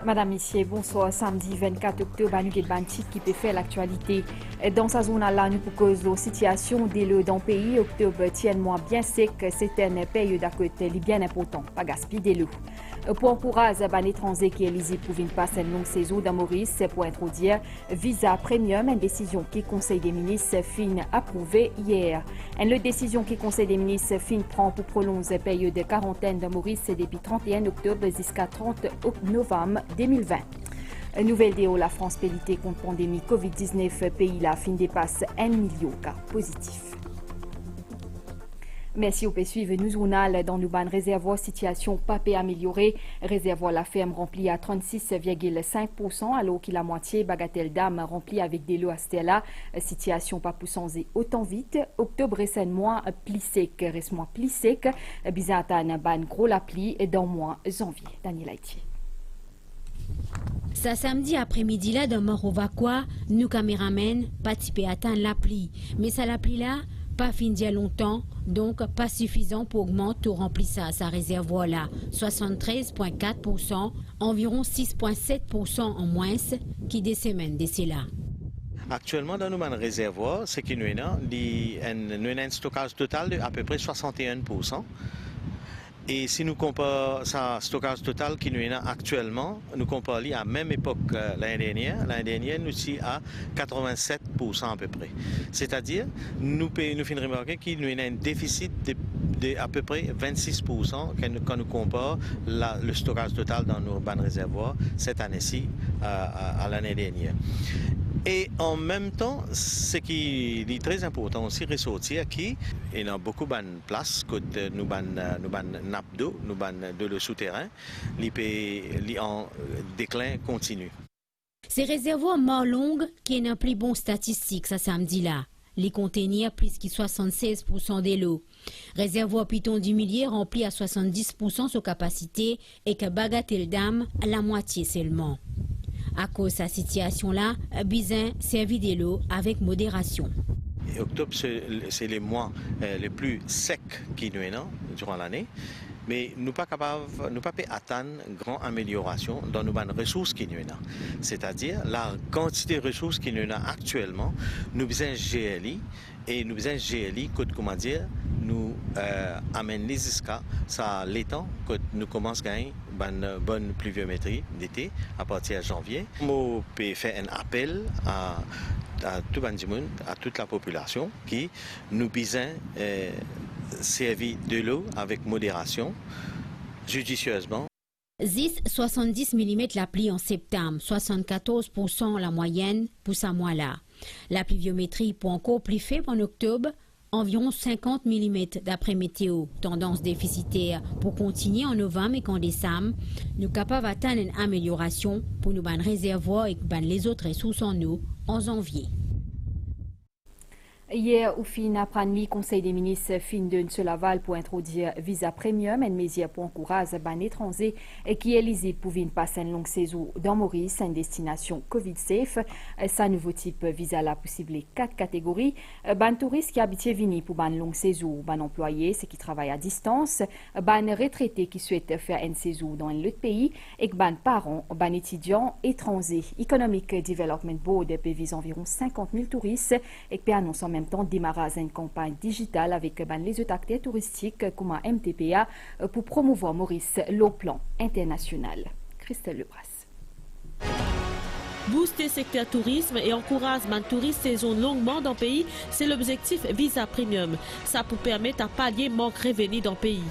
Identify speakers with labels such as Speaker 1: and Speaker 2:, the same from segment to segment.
Speaker 1: Madame, Messieurs, bonsoir. Samedi 24 octobre, nous avons un titre qui peut faire l'actualité. Dans sa zone-là, nous proposons la situation dans le pays. Octobre tient moins bien sec. C'est une période à côté bien important. Pas gaspiller de l'eau. Pour encourager les étrangers qui élisent pour venir passer une longue saison dans Maurice, c'est pour introduire visa premium, une décision qui le Conseil des ministres fin approuvée hier. Une décision qui le Conseil des ministres fin prend pour prolonger la période de quarantaine dans Maurice depuis 31 octobre jusqu'à 30 novembre 2020. Nouvelle déo, la France peut lutter contre la pandémie COVID-19, pays là fin dépasse 1 million de cas positifs. Merci au peut suivre nous journal dans nos ban réservoir situation pas peu améliorée. Réservoir la ferme remplie à 36,5% alors que la moitié bagatelle d'âme remplie avec des lots à Stella. Situation pas poussant autant vite. Octobre reste mois plus sec, reste mois plus sec. Bizarre ban gros la pli dans mois janvier. Daniel Haïti.
Speaker 2: Ça samedi après-midi là dans Morovaquois, nous caméramen participé à atteindre la pluie. Mais ça la pluie là, pas fini longtemps, donc pas suffisant pour augmenter au remplissage à réservoir là. 73,4%, environ 6,7% en moins qui des semaines d'ici là.
Speaker 3: Actuellement, dans nos réservoirs, ce qui nous est un stockage total de à peu près 61%. Et si nous comparons ce stockage total qui nous est actuellement, nous comparons à la même époque l'année dernière, nous sommes à 87% à peu près. C'est-à-dire, nous finissons remarquer qu'il y a un déficit de à peu près 26% quand nous comparons le stockage total dans nos bancs réservoirs cette année-ci à l'année dernière. Et en même temps, ce qui est très important aussi, ressortir qu'il y a beaucoup de places que nous avons nappe d'eau, nous avons de l'eau souterrain, qui en déclin continu.
Speaker 2: Ces réservoirs Marlong qui ont plus bon statistique ce samedi-là. Les contenir plus que 76% de l'eau. Réservoir Piton du Millier rempli à 70% sa capacité et que Bagatelle Dame à la moitié seulement. À cause de cette situation-là, Bizin servit de l'eau avec modération.
Speaker 3: Octobre, c'est les mois les plus secs qui nous sont durant l'année. Mais nous ne pouvons pas atteindre une grande amélioration dans nos ressources qui nous sont. C'est-à-dire la quantité de ressources qui nous sont actuellement, nous besoin GLI et nous besoin GLI, comment dire, nous amène jusqu'à ça l'étang que nous commençons à gagner une bonne pluviométrie d'été à partir de janvier. Nous peut faire un appel à tout le monde, à toute la population qui nous besoin servir de l'eau avec modération, judicieusement.
Speaker 2: 70 mm la pluie en septembre, 74% la moyenne pour ce mois-là. La pluviométrie pour encore plus faible en octobre, environ 50 mm d'après météo. Tendance déficitaire pour continuer en novembre et en décembre. Nous sommes capables d'atteindre une amélioration pour nous ban réservoirs et les autres ressources en eau en janvier.
Speaker 1: Hier, au fin après-midi, le Conseil des ministres fin d'un seul aval pour introduire visa premium, une mesure pour encourager les étrangers qui élisent pour venir passer une longue saison dans Maurice, une destination Covid-safe. Ce nouveau type visa là possible 4 catégories. Les touristes qui habitent venir pour une longue saison, les employés, ceux qui travaillent à distance, les retraités qui souhaitent faire une saison dans un autre pays, et les parents, les étudiants étrangers. Economic Development Board vise environ 50 000 touristes et peut annoncer en même temps démarrage une campagne digitale avec les autres acteurs touristiques comme MTPA pour promouvoir Maurice au plan international. Christelle Lebras.
Speaker 4: Booster secteur tourisme et encourager les touristes saison longuement dans le pays, c'est l'objectif Visa Premium. Ça pour permettre à pallier manque revenu dans le pays.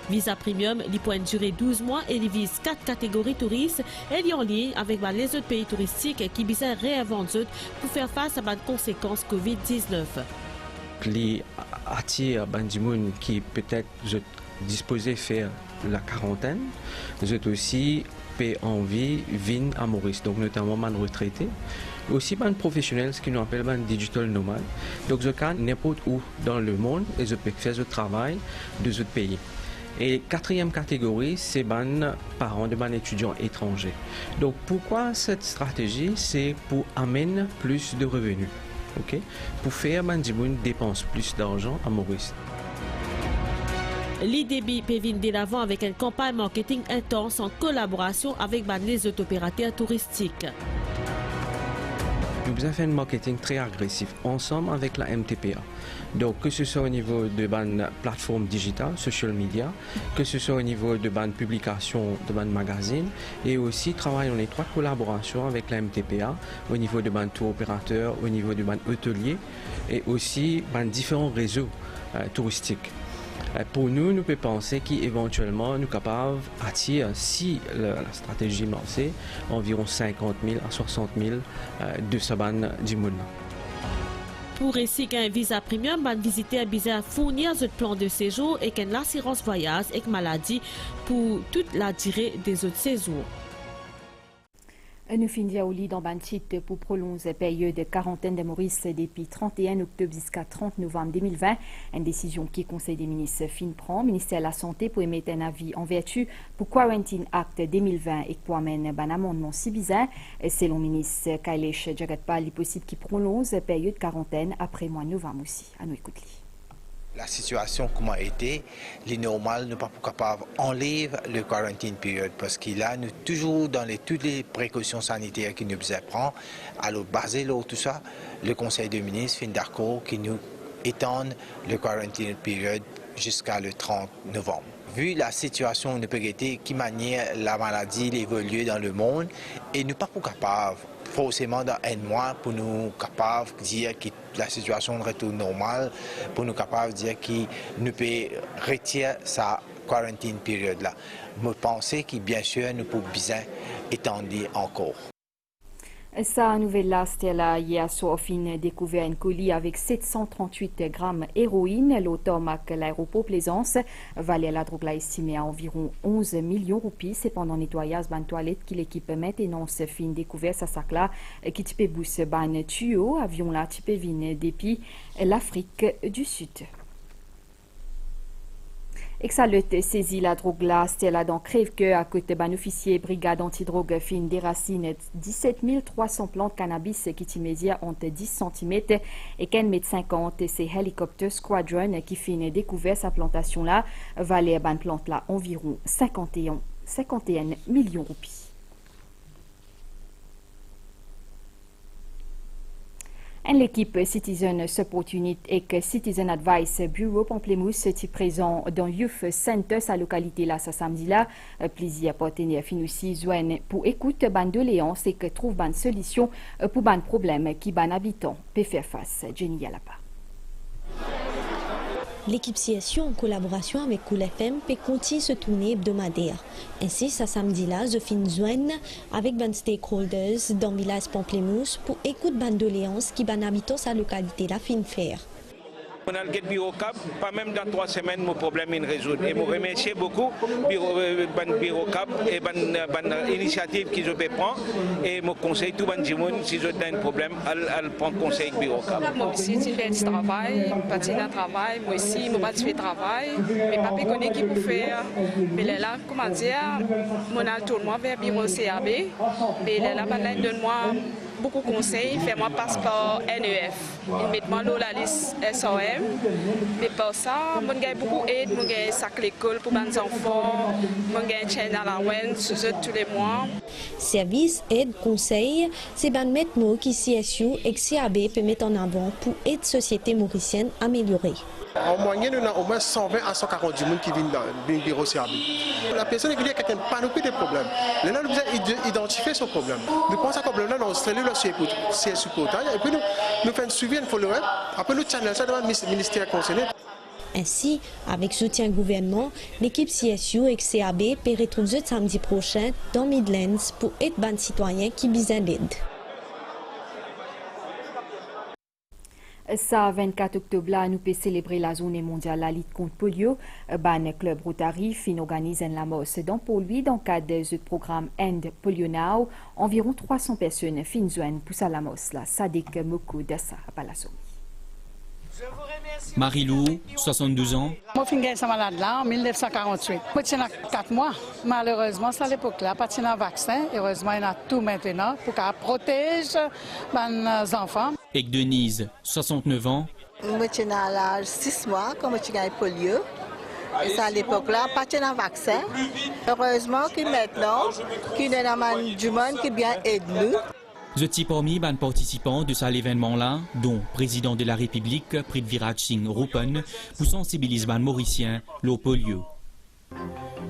Speaker 4: Visa Premium, il peut durer 12 mois et il vise 4 catégories touristes et il est en ligne avec les autres pays touristiques qui visent à réinventer pour faire face à les conséquences Covid-19.
Speaker 5: Les attire des gens qui peut-être disposés de faire la quarantaine, j'ai aussi envie de venir à Maurice, donc notamment les retraités, aussi les professionnels, ce qu'ils nous appellent les digital nomades. Donc je peux n'importe où dans le monde et je peux faire ce travail de ce pays. Et quatrième catégorie, c'est les parents de les étudiants étrangers. Donc pourquoi cette stratégie? C'est pour amener plus de revenus, pour faire que les gens dépensent plus d'argent à Maurice.
Speaker 4: L'IDB peut venir de l'avant avec une campagne marketing intense en collaboration avec les opérateurs touristiques.
Speaker 5: Nous avons fait un marketing très agressif ensemble avec la MTPA. Donc que ce soit au niveau de la plateforme digitale, social media, que ce soit au niveau de la publication de la magazine et aussi travailler en étroite collaboration avec la MTPA au niveau de tour opérateur, au niveau de hôtelier et aussi différents réseaux touristiques. Pour nous, nous pouvons penser qu'éventuellement nous sommes capables d'attirer, si la stratégie est lancée, environ 50 000 à 60 000 de ce du monde.
Speaker 4: Pour réussir un visa premium, les visiteurs besoin fournir un plan de séjour et une assurance voyage et maladie pour toute la durée des autres séjours.
Speaker 1: Nous finissons au lit dans le site pour prolonger la période de quarantaine de Maurice depuis 31 octobre jusqu'à 30 novembre 2020. Une décision qui Conseil des ministres fin prend. Le ministère de la Santé pour émettre un avis en vertu pour Quarantine Act 2020 et pour amène un amendement si bizarre. Selon le ministre Kailesh Jagatpal, il est possible qu'il prolonge la période de quarantaine après mois de novembre aussi. À nous écouter.
Speaker 6: La situation comment a été, les normales ne pas capable enlever le quarantine période parce qu'il a nous toujours dans toutes les précautions sanitaires qu'il nous prend. Alors basé sur tout ça, le Conseil des ministres fait d'accord qu'il nous étende le quarantine période jusqu'à le 30 novembre. Vu la situation ne peut être qui manière la maladie évolue dans le monde et nous pas capable forcément dans un mois pour nous capables de dire que la situation retourne normale, pour nous capables de dire que nous pouvons retirer sa quarantaine période là. Je pense que bien sûr nous pouvons bien étendre encore.
Speaker 1: Sa nouvelle là, c'était là hier soir, fin découvert un colis avec 738 grammes héroïne. L'auteur marque l'aéroport Plaisance. Valait la drogue là estimée à environ 11 millions de roupies. C'est pendant nettoyage ban toilette qu'il équipe maintenance fin découvert sa sac là qui type bousse ban tuyau avion là type vine depuis l'Afrique du Sud. Exalut saisit la drogue là, c'était là dans Crève-Cœur à côté d'un officier brigade antidrogue fin déracine 17 300 plantes cannabis qui timésia entre 10 cm et 15,50 m. C'est Helicopter Squadron qui fin découvert sa plantation là, valait ban plante là environ 51 millions de roupies. L'équipe Citizen Support Unit et Citizen Advice Bureau Pamplemousse est présent dans Youth Center, sa localité là, ce samedi là. Plaisir partenaire fin aussi joindre pour écoute ban doléances et que trouve ban solution pour ban problème qui ban habitants peut faire face. Jenny Yalapa.
Speaker 7: L'équipe CSU, en collaboration avec Cool FM, peut continuer ce tournée hebdomadaire. Ainsi, ce samedi-là, je finis joindre avec les stakeholders dans le village Pamplemousse pour écouter les doléances qui ban habitants sa localité là fin faire.
Speaker 8: On a le bureau cap, pas même dans 3 semaines, mon problème est résolu. Et je remercie beaucoup le bureau cap et l'initiative qu'ils ont pris. Et je conseille tout le monde, si vous avez un problème, à prendre conseil du bureau cap.
Speaker 9: Moi aussi, j'ai fait du travail, parti d'un travail, moi aussi, je n'ai fait travail, mais pas connaît qui peut faire. Mais là, comment dire, mon tourne vers le bureau CAB, mais là, donne-moi beaucoup de conseils, fais-moi passeport NEF, mettez-moi la liste SOM, mais pour ça, je gagne beaucoup d'aide, je gagne sac l'école pour mes enfants, je gagne chaîne à la WEN tous les mois.
Speaker 7: Service, aide, conseil, c'est ben mettre mots qui CSU et CAB peut mettre en avant pour aider la société mauricienne améliorer.
Speaker 10: En moyenne, on a au moins 120 à 140 personnes qui viennent dans le bureau CAB. La personne qui vient avec une panoplie de problèmes. Là, nous devons identifier ce problème. Nous pensons à ce problème-là dans le cellule CSU portail. Et puis nous faisons un suivi, un follow-up. Après, nous channel ça devant le ministère concerné.
Speaker 7: Ainsi, avec soutien du gouvernement, l'équipe CSU et CAB peut retrouver samedi prochain dans Midlands pour aider les citoyens qui ont besoin d'aide.
Speaker 1: Ça, 24 octobre, là, nous peut célébrer la journée mondiale de la lutte contre polio. Le club Rotary fin organise la mosse dans Pau-Louis dans le cadre du programme End Polio Now. Environ 300 personnes fin joignent pour la mosse là. Sadik Moko Dassa à Palasso.
Speaker 11: Marie-Lou, 72 ans.
Speaker 12: Moi, je suis gagné cette malade-là en 1948. Moi, je 4 mois. Malheureusement, c'est à l'époque-là, pas de vaccin. Heureusement, il y a tout maintenant pour qu'on protège les enfants.
Speaker 11: Et Denise, 69 ans.
Speaker 13: Moi, je suis à l'âge 6 mois quand je suis gagné polio. Et ça, à l'époque-là, pas de vaccin. Heureusement que maintenant, qu'il y a du monde qui bien aide nous.
Speaker 11: Je suis parmi les participants de cet événement-là, dont le président de la République, Prithviraj Singh Rupan, pour sensibiliser les Mauriciens au polio.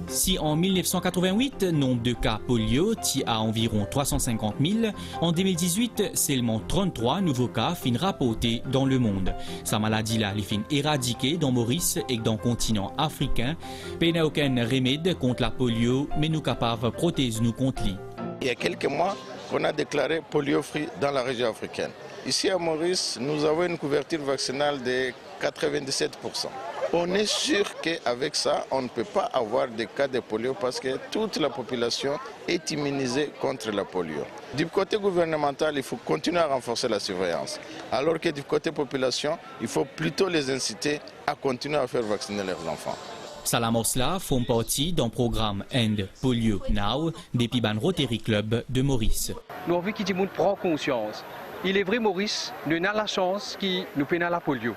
Speaker 11: Si en 1988, le nombre de cas polio est à environ 350 000, en 2018, seulement 33 nouveaux cas sont rapportés dans le monde. Cette maladie-là est éradiquée dans Maurice et dans le continent africain. Il n'y a aucun remède contre la polio, mais nous sommes capables de protéger nous contre lui.
Speaker 14: Il y a quelques mois, on a déclaré polio-free dans la région africaine. Ici à Maurice, nous avons une couverture vaccinale de 97%. On est sûr qu'avec ça, on ne peut pas avoir de cas de polio parce que toute la population est immunisée contre la polio. Du côté gouvernemental, il faut continuer à renforcer la surveillance. Alors que du côté population, il faut plutôt les inciter à continuer à faire vacciner leurs enfants.
Speaker 11: Salamosla font partie d'un programme End Polio Now depuis le Rotary Club de Maurice.
Speaker 15: Nous avons vu que tout le monde prend conscience. Il est vrai, Maurice, nous avons la chance que nous peinons la polio.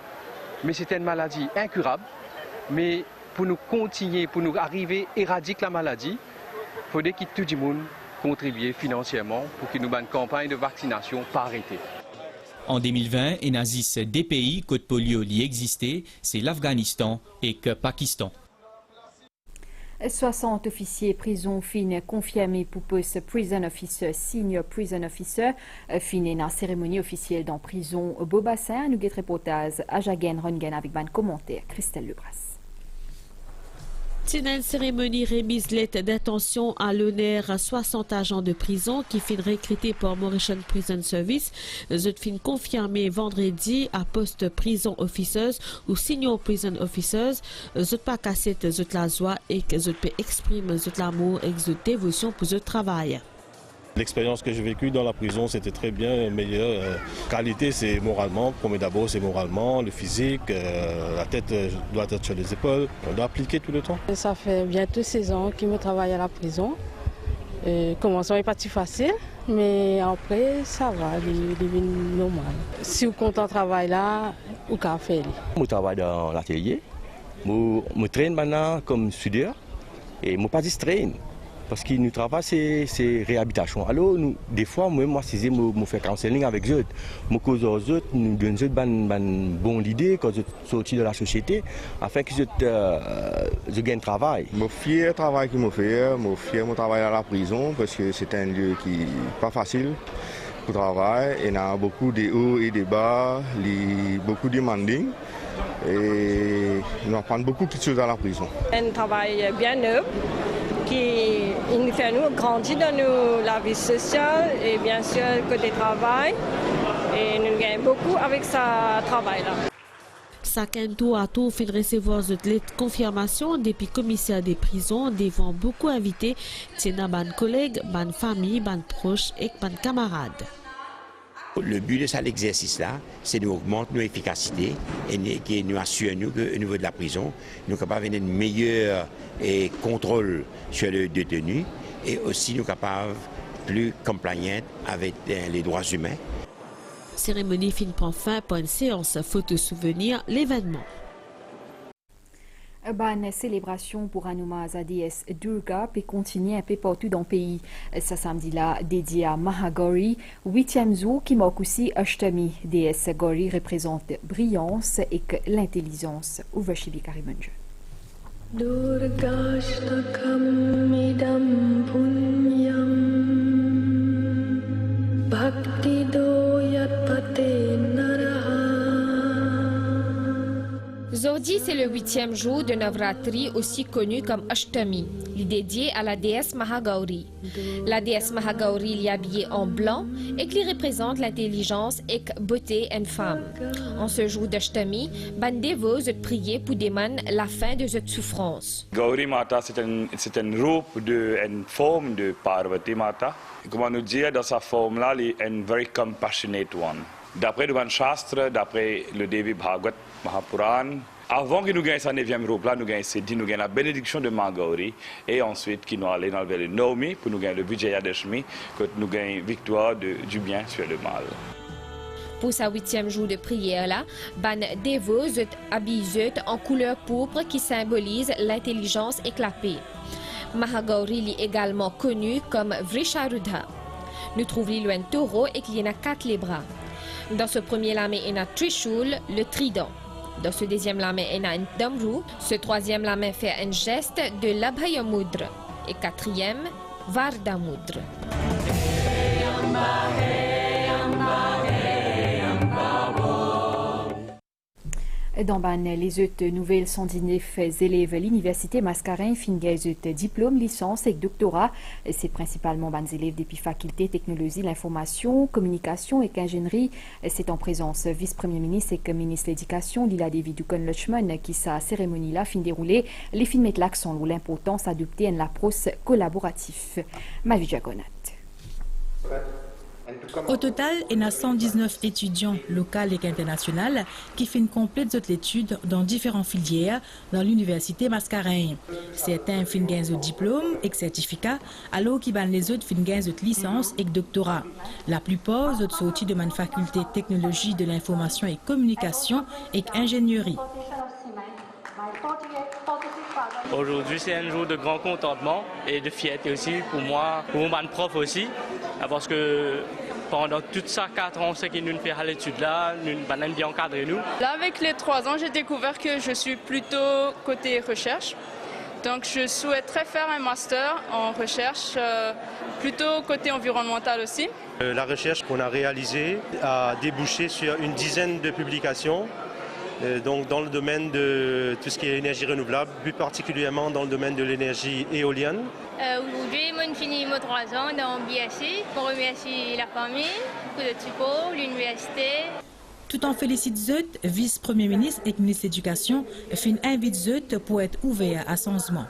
Speaker 15: Mais c'est une maladie incurable. Mais pour nous continuer, pour nous arriver à éradiquer la maladie, il faudrait que tout le monde contribue financièrement pour que nous ayons une campagne de vaccination pas arrêtée.
Speaker 11: En 2020, il y a des pays où le polio existait, c'est l'Afghanistan et le Pakistan.
Speaker 1: 60 officiers prison fin confirmés pour poste prison officer, senior prison officer, fin dans la cérémonie officielle dans prison Beaubassin. Nous avons reportage à Jagen Rongen avec un commentaire Christelle Lebras.
Speaker 4: C'est une cérémonie remise lettre d'intention à l'honneur à 60 agents de prison qui fin recrutés par Mauritian Prison Service. Zot fin confirmé vendredi à poste prison officers ou senior prison officers. Zot pas cassette zot la joie et que zot peut exprimer zot l'amour et zot dévotion pour zot travail.
Speaker 16: L'expérience que j'ai vécue dans la prison, c'était très bien, meilleure. Qualité, c'est moralement. Premier d'abord, c'est moralement, le physique, la tête doit être sur les épaules. On doit appliquer tout le temps.
Speaker 17: Ça fait bientôt 16 ans que je travaille à la prison. Le commencement n'est pas si facile, mais après, ça va, il est normal. Si vous comptez le travail là, vous pouvez faire.
Speaker 18: Je travaille dans l'atelier. Je traîne maintenant comme soudeur et je ne pas distraire. Parce que nous travaillons, c'est réhabilitation. Alors, des fois, moi, je fais counseling avec eux. Je cause aux autres, nous donne une bonne idée quand je sortis de la société, afin que je gagne travail.
Speaker 19: Je suis fier du travail que je fais, je suis fier de travailler à la prison, parce que c'est un lieu qui n'est pas facile pour travailler. Il y a beaucoup de hauts et de bas, beaucoup de demanding. Et nous apprenons beaucoup de choses à la prison.
Speaker 20: Un travail bien neuf qui nous fait nous grandir dans la vie sociale et bien sûr côté travail. Et nous gagnons beaucoup avec ce travail-là.
Speaker 4: Chacun tour à tour fait recevoir cette lettre confirmation depuis commissaire des prisons devant beaucoup invités, tiennent ban collègues, ban famille, ban proches et ban camarades.
Speaker 21: Le but de cet exercice-là, c'est d'augmenter nos efficacités et nous assurer qu'au niveau de la prison, nous sommes capables d'avoir un meilleur contrôle sur le détenu et aussi nous sommes capables plus compliant avec les droits humains.
Speaker 4: Cérémonie fin prend fin par une séance photo souvenir l'événement.
Speaker 1: Une célébration pour Hanuma déesse Durga peut continuer un peu partout dans le pays. Ce samedi-là, dédié à Mahagauri, 8e jour qui marque aussi Ashtami. Déesse Gauri représente brillance et l'intelligence. Ouvachibi Karimanju.
Speaker 22: Durgashtakam idam punyam bhakti doyat pate naraha.
Speaker 23: Aujourd'hui, c'est le 8e jour de Navratri, aussi connu comme Ashtami. Il est dédié à la déesse Mahagauri. La déesse Mahagauri est habillée en blanc et qui représente l'intelligence et la beauté d'une femme. En ce jour d'Ashtami, bandez-vous de prier pour demander la fin de cette souffrance.
Speaker 24: Gauri Mata, c'est une forme de Parvati Mata. Comment nous dire, dans sa forme-là, elle est une very compassionate one. D'après le Shastra, d'après le Devi Bhagavad Mahapuran, avant que nous gagnions sa 9e robe, là, nous gagnons la bénédiction de Mahagauri et ensuite qui nous allons vers le Navami pour nous gagner le Vijayadashmi, que nous gagnons victoire du bien sur le mal.
Speaker 23: Pour sa 8e jour de prière là, ban dévot habillé en couleur pourpre qui symbolise l'intelligence éclatée. Mahagauri est également connu comme Vrisharudha. Nous trouvons un taureau et qu'il y en a 4 les bras. Dans ce premier lame, il y a un trishul, le trident. Dans ce deuxième lame, il y a un damru. Ce troisième lame fait un geste de l'abhayamudra. Et quatrième, vardamudra.
Speaker 1: Dans les autres nouvelles, 119 élèves à l'université Mascarin finissent diplôme, licence et doctorat. C'est principalement des élèves depuis faculté technologie, l'information, communication et ingénierie. C'est en présence vice-premier ministre et ministre de l'éducation, Lila David Ducon-Lochman, qui sa cérémonie là fin déroulée. Les films mettent l'accent sur l'importance d'adopter une approche collaborative. Mavi Jagonat.
Speaker 2: Au total, il y a 119 étudiants locaux et internationaux qui finissent complète l'étude dans différentes filières dans l'université Mascarin. Certains finissent au diplôme et certificat, alors qu'ils les autres finissent licence et doctorat. La plupart sont sortis de ma faculté technologie de l'information et communication et ingénierie.
Speaker 3: Aujourd'hui, c'est un jour de grand contentement et de fierté aussi pour moi, pour mon prof aussi, parce que pendant tout ça, 4 ans, c'est qu'ils nous fait à l'étude là, nous avons bien encadré nous.
Speaker 5: Là, avec les 3 ans, j'ai découvert que je suis plutôt côté recherche. Donc, je souhaiterais faire un master en recherche, plutôt côté environnemental aussi.
Speaker 6: La recherche qu'on a réalisée a débouché sur une dizaine de publications. Donc dans le domaine de tout ce qui est énergie renouvelable, plus particulièrement dans le domaine de l'énergie éolienne.
Speaker 25: Aujourd'hui, j'ai fini mes 3 ans dans BSc pour remercier la famille, le support, l'université.
Speaker 2: Tout en félicite Zut, vice-premier ministre et ministre de l'Éducation, fin invite Zut pour être ouvert à changement.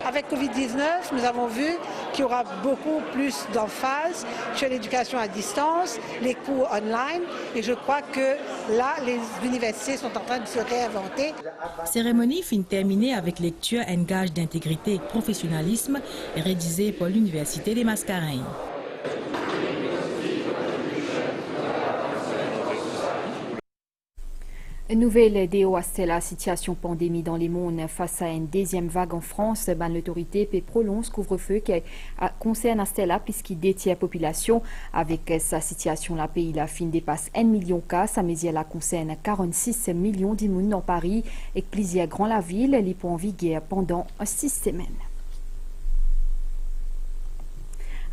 Speaker 26: Avec Covid-19, nous avons vu qu'il y aura beaucoup plus d'emphase sur l'éducation à distance, les cours online, et je crois que là, les universités sont en train de se réinventer.
Speaker 2: Cérémonie fin terminée avec lecture un gage d'intégrité et professionnalisme rédigé par l'Université des Mascareignes.
Speaker 1: Nouvelle déo à la situation pandémie dans les mondes face à une deuxième vague en France. L'autorité peut prolonger couvre-feu qui concerne Stella puisqu'il détient la population. Avec sa situation, la pays la fin dépasse 1 million de cas. Sa mesure la concerne 46 millions d'immunes dans Paris et plusieurs grands la ville. Les points en vigueur pendant 6 semaines.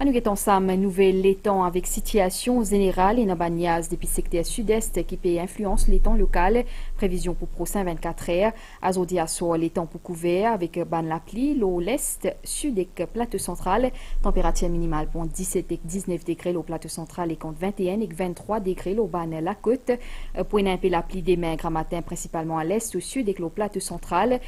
Speaker 1: Nous sommes ensemble, nouvelle l'étang avec situation générale et Nabanias depuis le secteur sud-est qui peut influence l'étang local. Prévision pour prochain 24 heures. Azodi à l'étang pour couvert avec ban la pluie, l'eau l'est, sud et plateau central. Température minimale pour 17 et 19 degrés au plateau central et contre 21 et 23 degrés au ban la côte. Pour un peu la pluie des maigres matin principalement à l'est, au sud et au plateau central.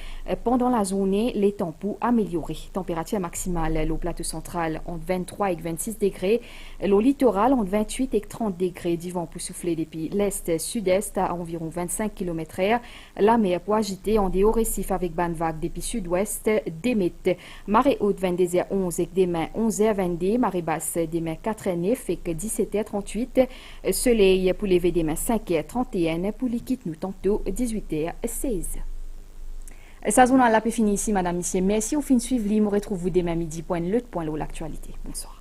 Speaker 1: Pendant la journée, l'étang pour améliorer. Température maximale au plateau central entre 23 et 26 degrés. Le littoral entre 28 et 30 degrés. Du vent pour souffler depuis l'est-sud-est à environ 25 km/h. La mer pour agiter en dehors récif avec ban vague depuis sud-ouest d'émette. Marée haute 22h11 et demain 11h22. Marée basse demain 4h09 et 17h38. Soleil pour lever demain 5h31. Pour liquide nous tantôt 18h16. Ça zone là peut finir ici, madame, monsieur. Merci au fin de suivre. Moi retrouve vous demain midi. L'actualité. Bonsoir.